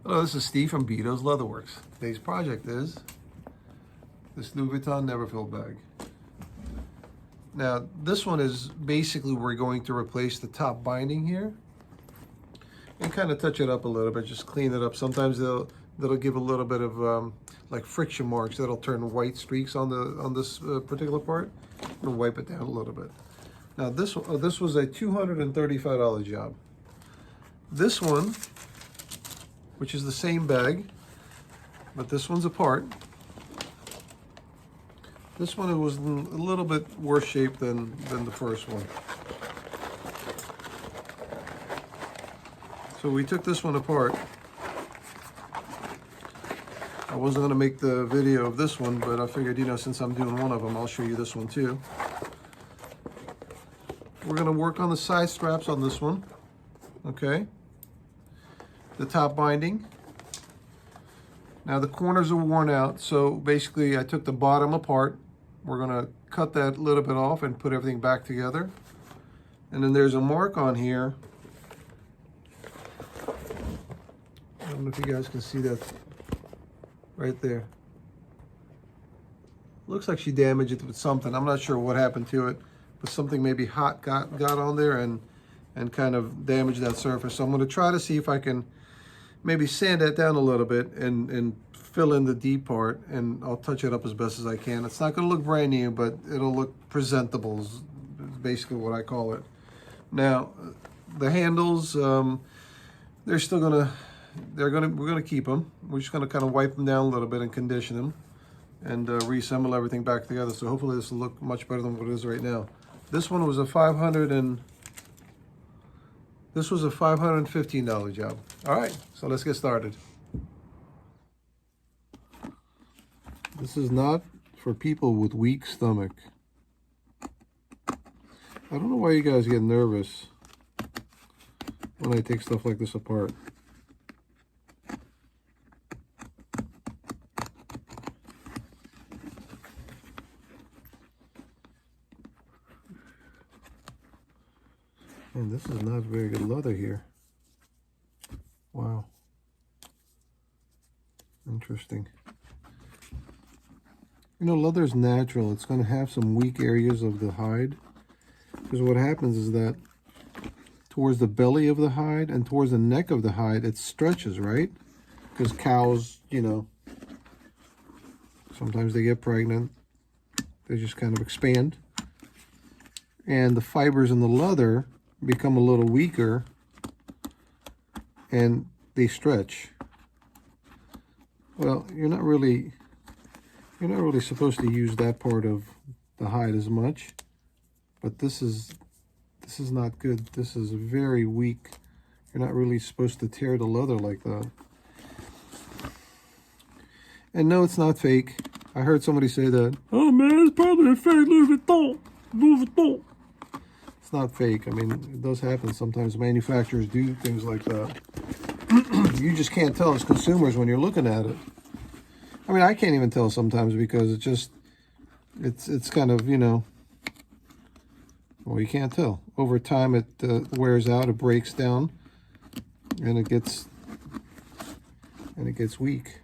Hello, this is Steve from Beaute's Leatherworks. Today's project is this new Vuitton NeverFull bag. Now, this one is basically we're going to replace the top binding here and kind of touch it up a little bit, just clean it up. Sometimes that'll give a little bit of like friction marks that'll turn white streaks on this particular part. We'll wipe it down a little bit. Now, this was a $235 job. This one, which is the same bag, but this one's apart. This one was a little bit worse shape than the first one. So we took this one apart. I wasn't gonna make the video of this one, but I figured, you know, since I'm doing one of them, I'll show you this one too. We're gonna work on the side straps on this one, okay? The top binding. Now the corners are worn out, so basically I took the bottom apart. We're gonna cut that little bit off and put everything back together. And then there's a mark on here. I don't know if you guys can see that right there. Looks like she damaged it with something. I'm not sure what happened to it, but something maybe hot got on there and kind of damaged that surface. So I'm gonna try to see if I can maybe sand that down a little bit and fill in the deep part, and I'll touch it up as best as I can. It's not going to look brand new, but it'll look presentable is basically what I call it. Now, the handles, we're gonna keep them. We're just gonna kind of wipe them down a little bit and condition them and reassemble everything back together. So hopefully this will look much better than what it is right now. This one was a $515 job. All right, so let's get started. This is not for people with weak stomach. I don't know why you guys get nervous when I take stuff like this apart. And this is not very good leather here. Wow. Interesting. You know, leather is natural. It's going to have some weak areas of the hide. Because what happens is that towards the belly of the hide and towards the neck of the hide, it stretches, right? Because cows, you know, sometimes they get pregnant. They just kind of expand. And the fibers in the leather become a little weaker and they stretch. Well, you're not really supposed to use that part of the hide as much, but this is not good. This is very weak. You're not really supposed to tear the leather like that. And no, it's not fake. I heard somebody say that. Oh man, it's probably a fake Louis Vuitton. Louis Vuitton. It's not fake. I mean, it does happen sometimes. Manufacturers do things like that. You just can't tell as consumers when you're looking at it. I mean, I can't even tell sometimes because it's kind of, you know, well, you can't tell. Over time, it wears out, it breaks down, and it gets weak.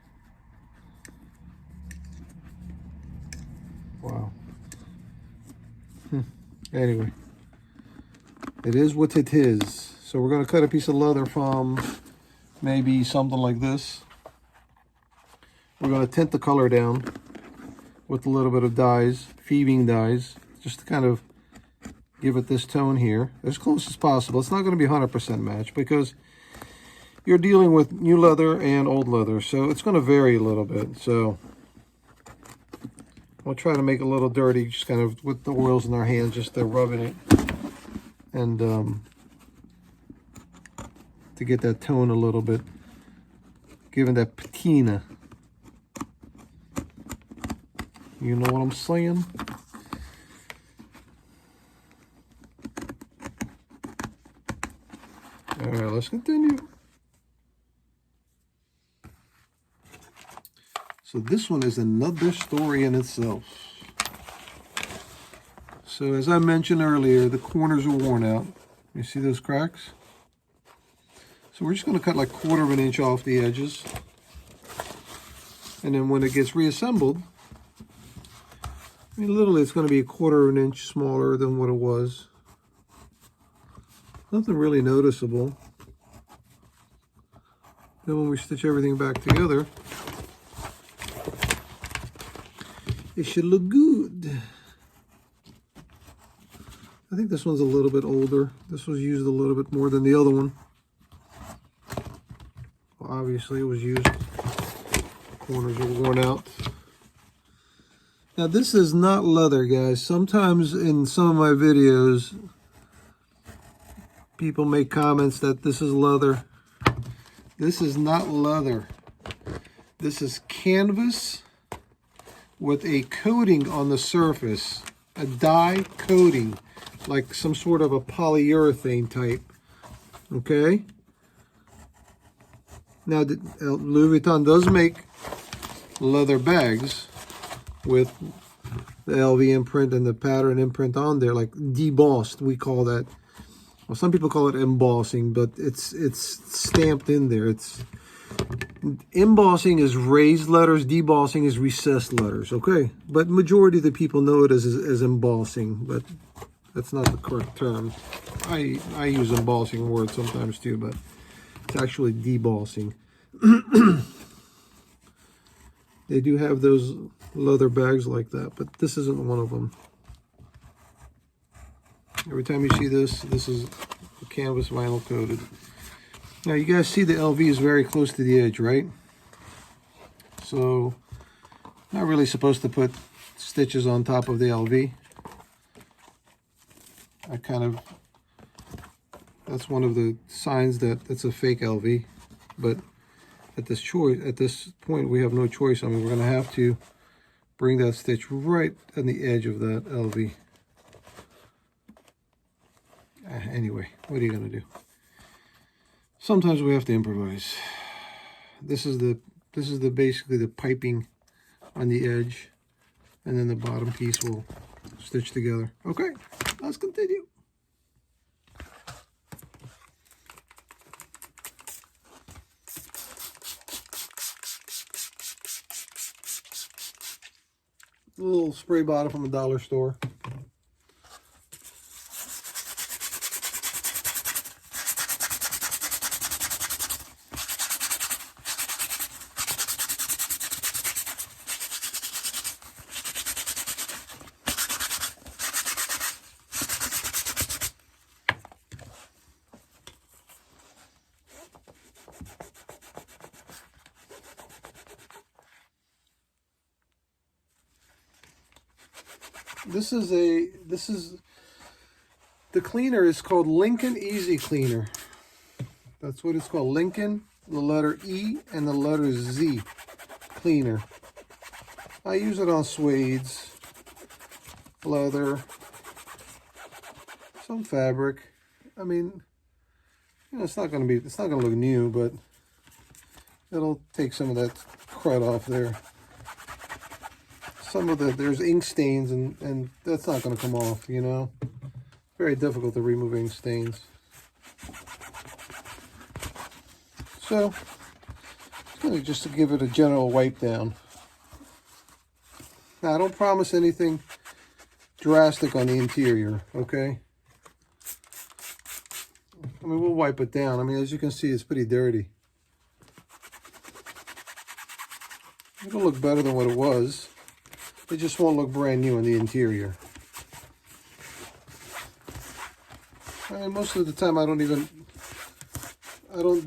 Wow. Anyway. It is what it is. So we're going to cut a piece of leather from maybe something like this. We're going to tint the color down with a little bit of dyes, Fiebing dyes, just to kind of give it this tone here, as close as possible. It's not going to be 100% match because you're dealing with new leather and old leather, so it's going to vary a little bit. So we'll try to make it a little dirty, just kind of with the oils in our hands, just to rubbing it. And to get that tone a little bit, giving that patina. You know what I'm saying? All right, let's continue. So this one is another story in itself. So as I mentioned earlier, the corners are worn out. You see those cracks? So we're just going to cut like 1/4 of an inch off the edges. And then when it gets reassembled, I mean, literally it's going to be 1/4 of an inch smaller than what it was. Nothing really noticeable. Then when we stitch everything back together, it should look good. I think this one's a little bit older. This was used a little bit more than the other one. Well, obviously it was used. Corners are worn out. Now this is not leather, guys. Sometimes in some of my videos, people make comments that this is leather. This is not leather. This is canvas with a coating on the surface, a dye coating, like some sort of a polyurethane type. Okay? Now, Louis Vuitton does make leather bags with the LV imprint and the pattern imprint on there, like debossed, we call that. Well, some people call it embossing, but it's stamped in there. Embossing is raised letters, debossing is recessed letters, okay? But majority of the people know it as embossing, but that's not the correct term. I use embossing word sometimes too, but it's actually debossing. They do have those leather bags like that, but this isn't one of them. Every time you see this, this is canvas vinyl coated. Now you guys see the LV is very close to the edge, right? So, not really supposed to put stitches on top of the LV. That's one of the signs that it's a fake LV. But at this point, we have no choice. I mean, we're going to have to bring that stitch right on the edge of that LV. Anyway, what are you going to do? Sometimes we have to improvise. This is basically the piping on the edge, and then the bottom piece will stitch together. Okay, let's continue. A little spray bottle from a dollar store. The cleaner is called Lincoln Easy Cleaner. That's what it's called. Lincoln, the letter E and the letter Z cleaner. I use it on suedes, leather, some fabric. I mean, you know, it's not gonna look new, but it'll take some of that crud off there. There's ink stains, and that's not going to come off, you know. Very difficult to remove ink stains. So, just to give it a general wipe down. Now, I don't promise anything drastic on the interior, okay? I mean, we'll wipe it down. I mean, as you can see, it's pretty dirty. It'll look better than what it was. It just won't look brand new in the interior. And most of the time I don't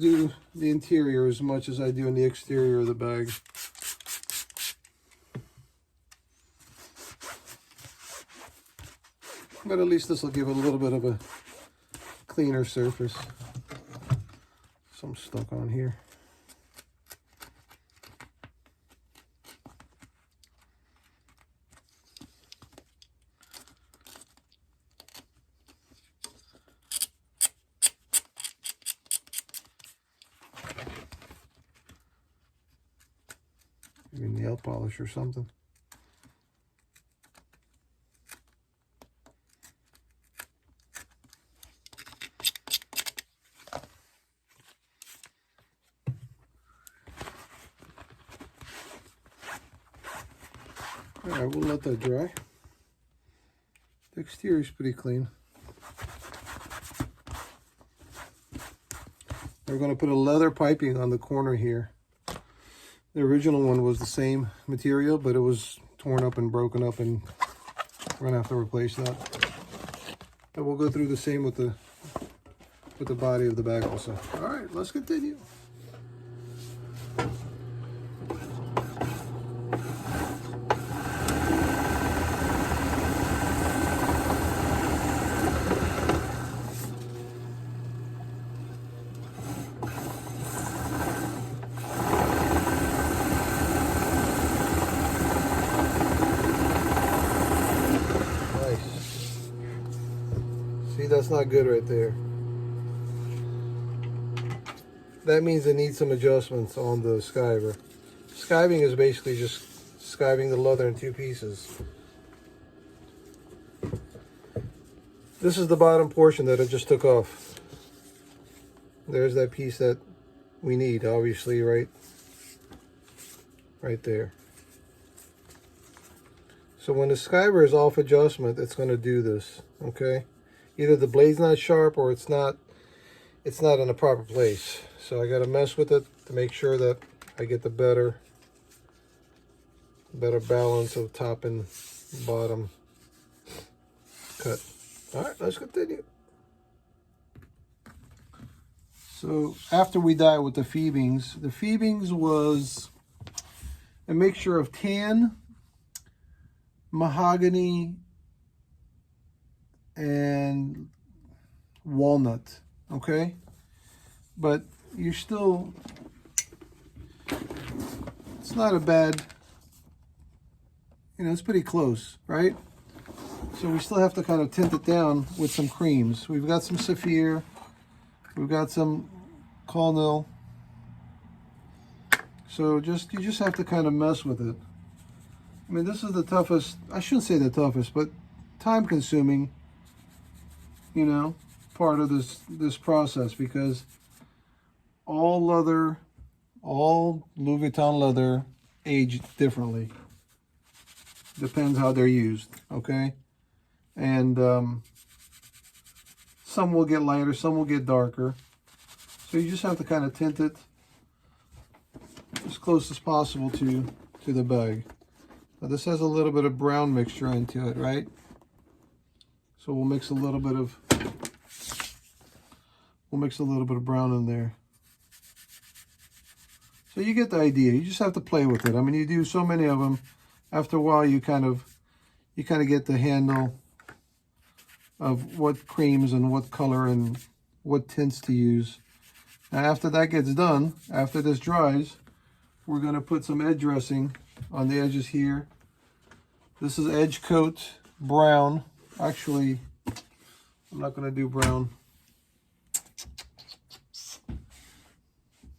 do the interior as much as I do in the exterior of the bag. But at least this will give it a little bit of a cleaner surface. Some stuck on here. Maybe nail polish or something. All right, we'll let that dry. The exterior is pretty clean. We're going to put a leather piping on the corner here. The original one was the same material, but it was torn up and broken up, and we're going to have to replace that. And we'll go through the same with the body of the bag also. All right, let's continue. That's not good right there. That means it needs some adjustments on the skiver. Skiving is basically just skiving the leather in two pieces. This is the bottom portion that I just took off. There's that piece that we need, obviously, right there. So when the skiver is off adjustment, it's going to do this, okay? Either the blade's not sharp or it's not in a proper place. So I got to mess with it to make sure that I get the better balance of top and bottom cut. All right, let's continue. So after we dyed with the Fiebings was a mixture of tan, mahogany, and walnut, okay? But you're still, it's not a bad, it's pretty close, right? So we still have to kind of tint it down with some creams. We've got some Saphir, we've got some Colonel. So you just have to kind of mess with it. I mean, this is the toughest, I shouldn't say the toughest, but time consuming, part of this process, because all Louis Vuitton leather age differently. Depends how they're used, okay? And some will get lighter, some will get darker. So you just have to kind of tint it as close as possible to the bag. Now this has a little bit of brown mixture into it, right? So we'll mix a little bit of brown in there. So you get the idea. You just have to play with it. I mean, you do so many of them. After a while, you kind of get the handle of what creams and what color and what tints to use. Now, after that gets done, after this dries, we're going to put some edge dressing on the edges here. This is Edge Coat brown. Actually, I'm not going to do brown.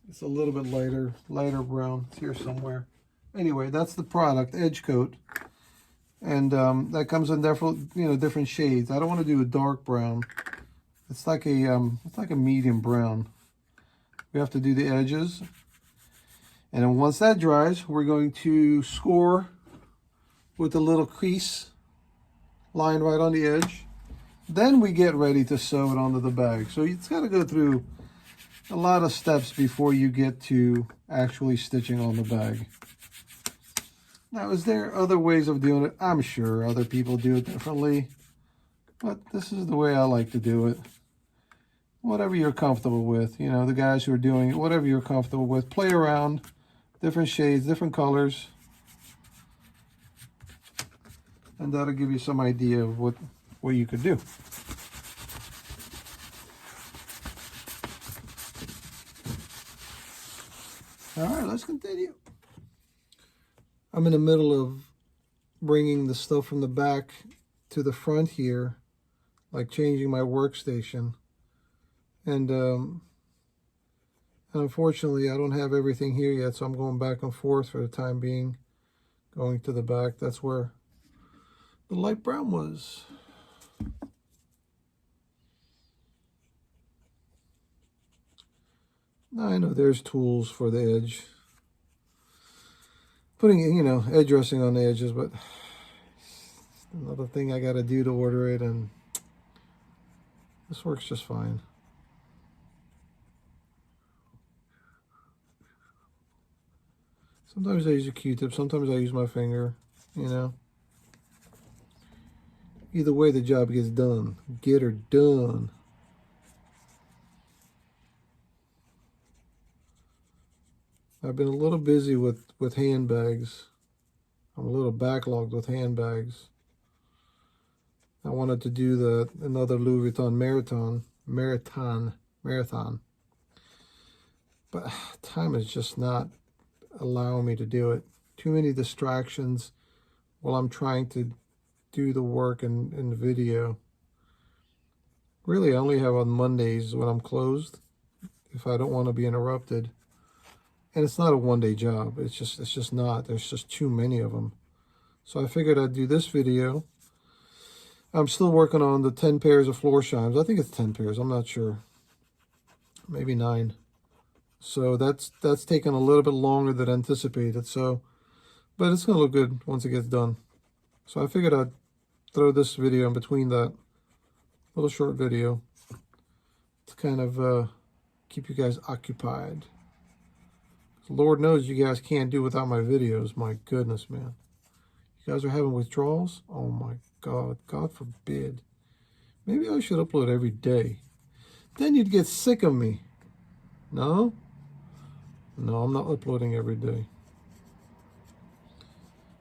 It's a little bit lighter brown. It's here somewhere. Anyway, that's the product, Edge Coat, and that comes in different shades. I don't want to do a dark brown. It's like a medium brown. We have to do the edges, and then once that dries, we're going to score with a little crease line right on the edge. Then we get ready to sew it onto the bag. So it's got to go through a lot of steps before you get to actually stitching on the bag. Now, is there other ways of doing it? I'm sure other people do it differently, but this is the way I like to do it. Whatever you're comfortable with, the guys who are doing it, whatever you're comfortable with, play around, different shades, different colors, and that'll give you some idea of what you could do. All right, let's continue. I'm in the middle of bringing the stuff from the back to the front here, like changing my workstation. And unfortunately, I don't have everything here yet, so I'm going back and forth for the time being, going to the back. That's where the light brown was. Now I know there's tools for the edge. putting, you know, edge dressing on the edges, but another thing I got to do to order it, and this works just fine. Sometimes I use a Q-tip, sometimes I use my finger, you know. Either way, the job gets done. Get her done. I've been a little busy with handbags. I'm a little backlogged with handbags. I wanted to do another Louis Vuitton marathon. But time is just not allowing me to do it. Too many distractions while I'm trying to do the work in the video. Really, I only have on Mondays when I'm closed, if I don't want to be interrupted. And it's not a one-day job. It's just not. There's just too many of them. So I figured I'd do this video. I'm still working on the 10 pairs of floor shines. I think it's 10 pairs. I'm not sure. Maybe 9. So that's taken a little bit longer than anticipated. So, but it's gonna look good once it gets done. So I figured I'd throw this video in between that little short video to kind of keep you guys occupied. Lord knows you guys can't do without my videos. My goodness, man. You guys are having withdrawals? Oh my God. God forbid. Maybe I should upload every day. Then you'd get sick of me. No? No, I'm not uploading every day.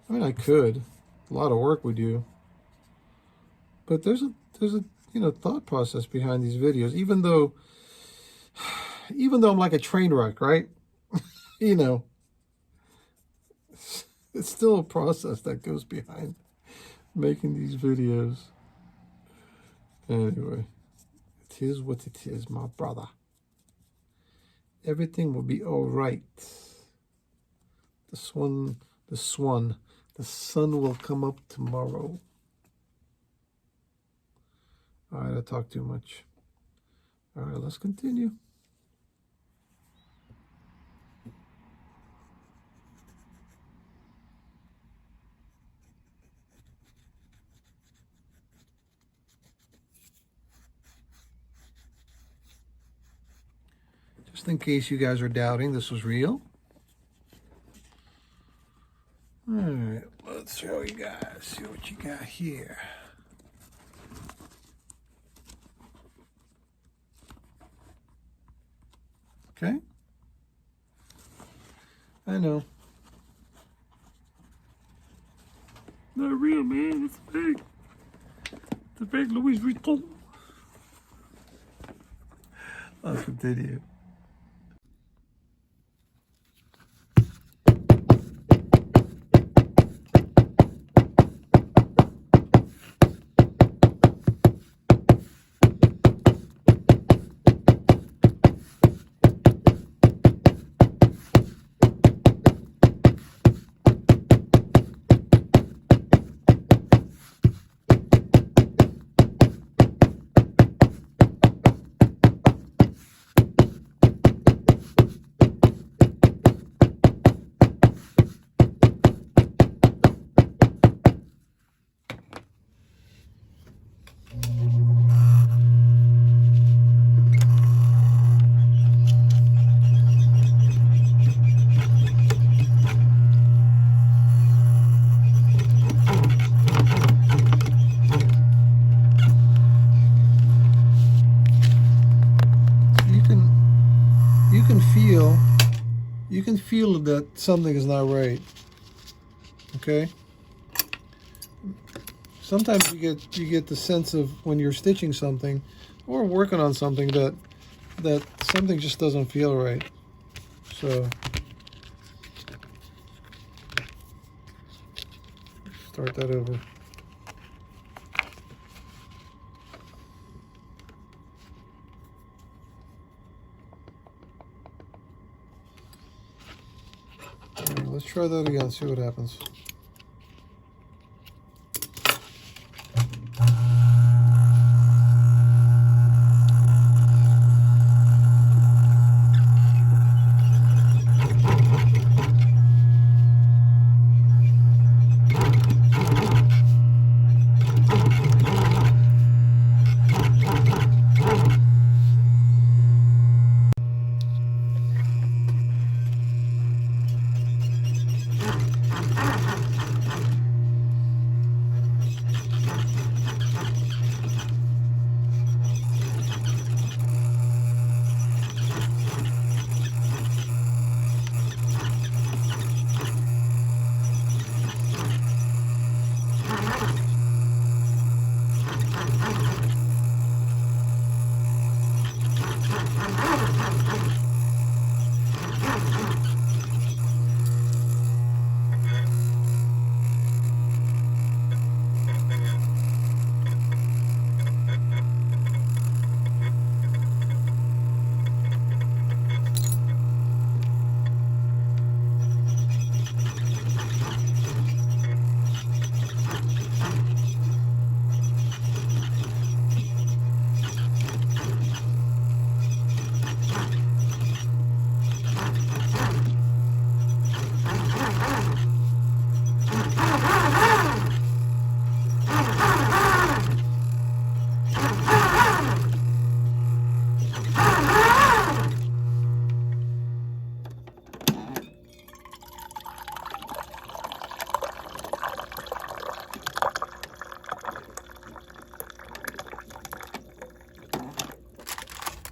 I mean, I could. A lot of work we do. But there's a you know, thought process behind these videos. Even though I'm like a train wreck, right? You know, it's still a process that goes behind making these videos. Anyway, it is what it is, my brother. Everything will be all right. The sun will come up tomorrow. All right, I talked too much. All right, let's continue. Just in case you guys are doubting this was real. All right, let's show you guys. See what you got here. Okay. I know. Not real, man. It's fake. It's a fake Louis Vuitton. Let's continue. You can feel that something is not right. Okay? Sometimes you get the sense of when you're stitching something or working on something that something just doesn't feel right. So start that over. Let's try that again, see what happens.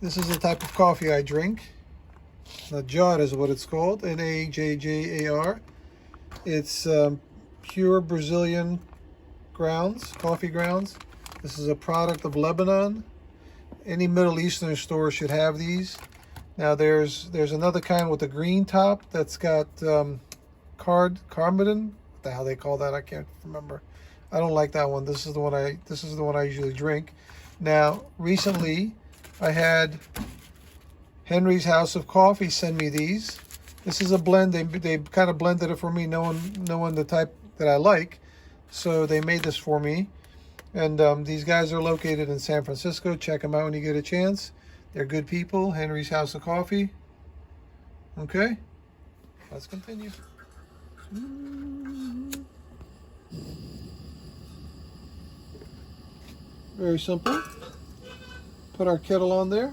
This is the type of coffee I drink. Najjar is what it's called, Najjar. It's pure Brazilian grounds, coffee grounds. This is a product of Lebanon. Any Middle Eastern store should have these. Now there's another kind with a green top that's got carbon. What the hell they call that? I can't remember. I don't like that one. This is the one I usually drink. Now recently I had Henry's House of Coffee send me these. This is a blend. They kind of blended it for me, knowing the type that I like. So they made this for me. And these guys are located in San Francisco. Check them out when you get a chance. They're good people. Henry's House of Coffee. Okay, let's continue. Very simple. Put our kettle on there.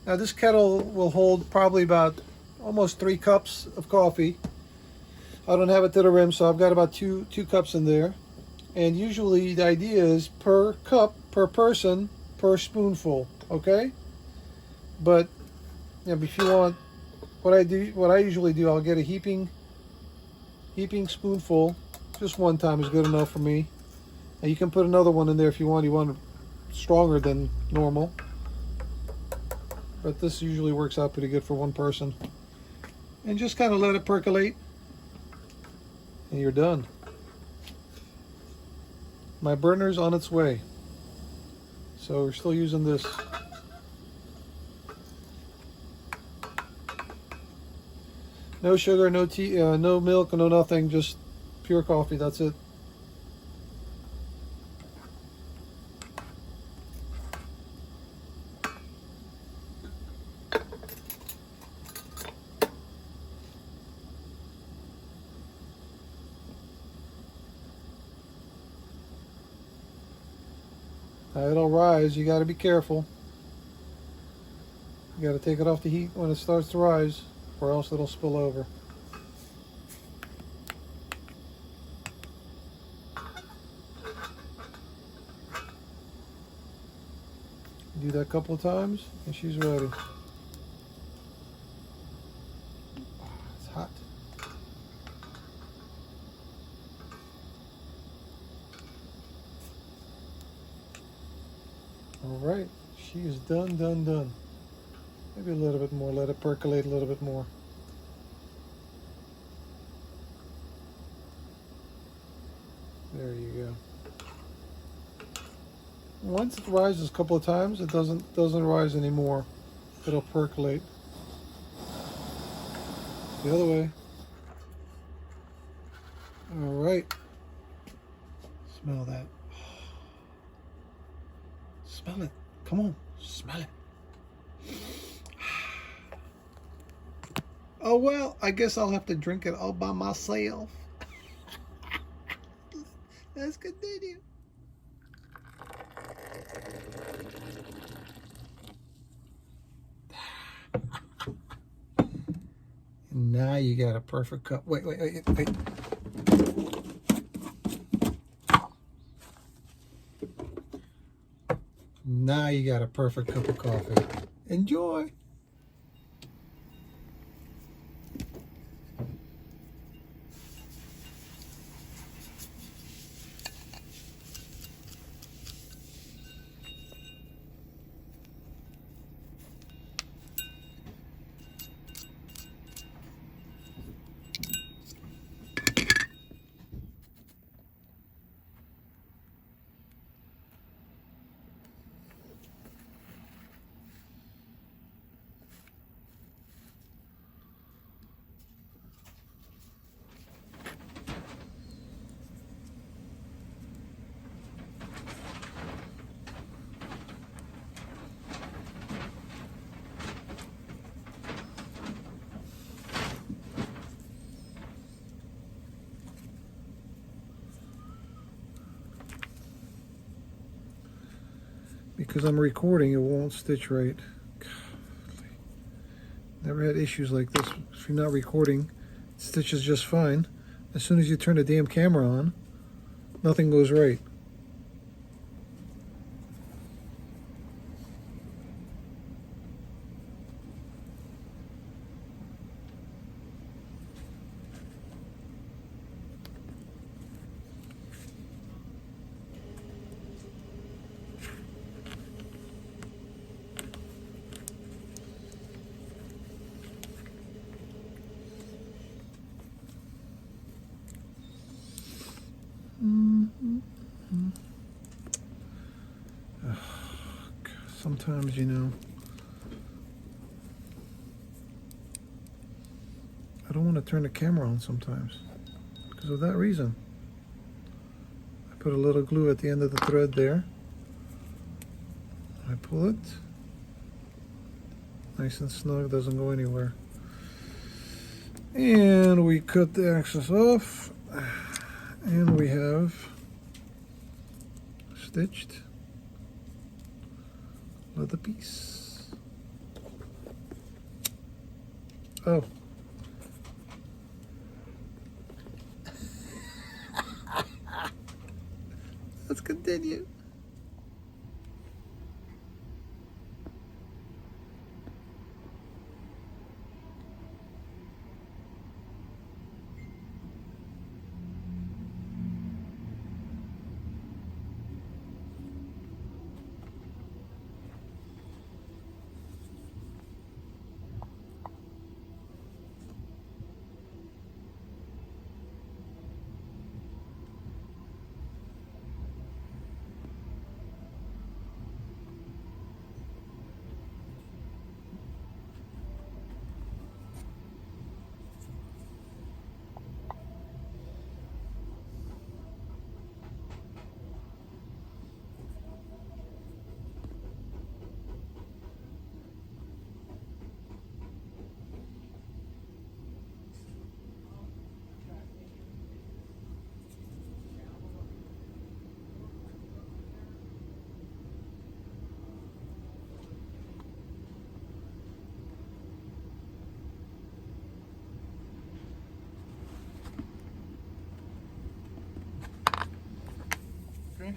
Now this kettle will hold probably about almost 3 cups of coffee. I don't have it to the rim, so I've got about two cups in there. And usually the idea is per cup, per person, per spoonful, okay? But you know, if you want, what I usually do, I'll get a heaping spoonful. Just one time is good enough for me. And you can put another one in there if you want. You want it stronger than normal. But this usually works out pretty good for one person. And just kind of let it percolate. And you're done. My burner's on its way. So we're still using this. No sugar, no tea, no milk, no nothing, just pure coffee, that's it. It'll rise, you gotta be careful. You gotta take it off the heat when it starts to rise, or else it'll spill over. Do that a couple of times, and she's ready. It's hot. All right, she is done. Maybe a little bit more, let it percolate a little bit more. There you go. Once it rises a couple of times, it doesn't rise anymore. It'll percolate. The other way. All right. Smell that. Smell it. Come on, smell it. Oh well, I guess I'll have to drink it all by myself. Let's continue. Now you got a perfect cup. Wait. Now you got a perfect cup of coffee. Enjoy. Because I'm recording, it won't stitch right. Golly. Never had issues like this. If you're not recording, it stitches just fine. As soon as you turn the damn camera on, Nothing goes right. Sometimes, you know, I don't want to turn the camera on sometimes because of that reason. I put a little glue at the end of the thread there. I pull it nice and snug, doesn't go anywhere. And we cut the excess off, and we have stitched leather piece. Oh. Let's continue. Okay.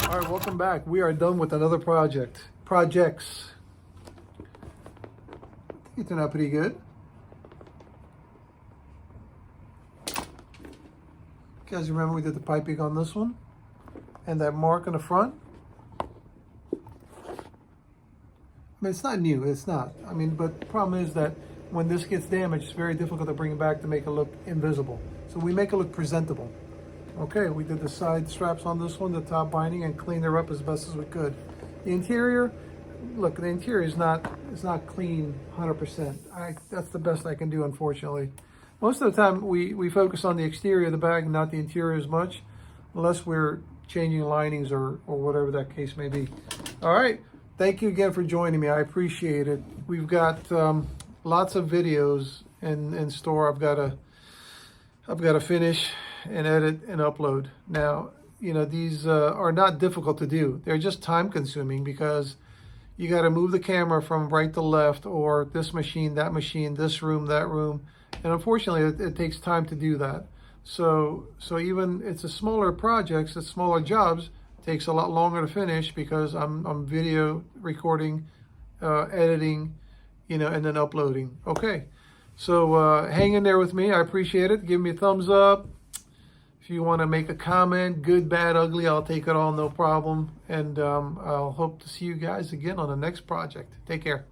All right, welcome back. We are done with another projects. It turned out pretty good. You guys remember we did the piping on this one? And that mark on the front? I mean, it's not new, it's not. I mean, but the problem is that when this gets damaged, it's very difficult to bring it back to make it look invisible. So we make it look presentable. Okay, we did the side straps on this one, the top binding, and cleaned her up as best as we could. The interior, look, the interior is not clean 100%. That's the best I can do, unfortunately. Most of the time, we focus on the exterior of the bag, not the interior as much, unless we're changing linings or whatever that case may be. All right. Thank you again for joining me. I appreciate it. We've got lots of videos in store. I've got to finish and edit and upload. Now, you know, these are not difficult to do. They're just time consuming because you got to move the camera from right to left, or this machine, that machine, this room, that room. And unfortunately, it takes time to do that. So even it's a smaller projects, it's smaller jobs, takes a lot longer to finish because I'm video recording, editing, you know, and then uploading. Okay, so hang in there with me. I appreciate it. Give me a thumbs up. If you want to make a comment, good, bad, ugly, I'll take it all, no problem. And I'll hope to see you guys again on the next project. Take care.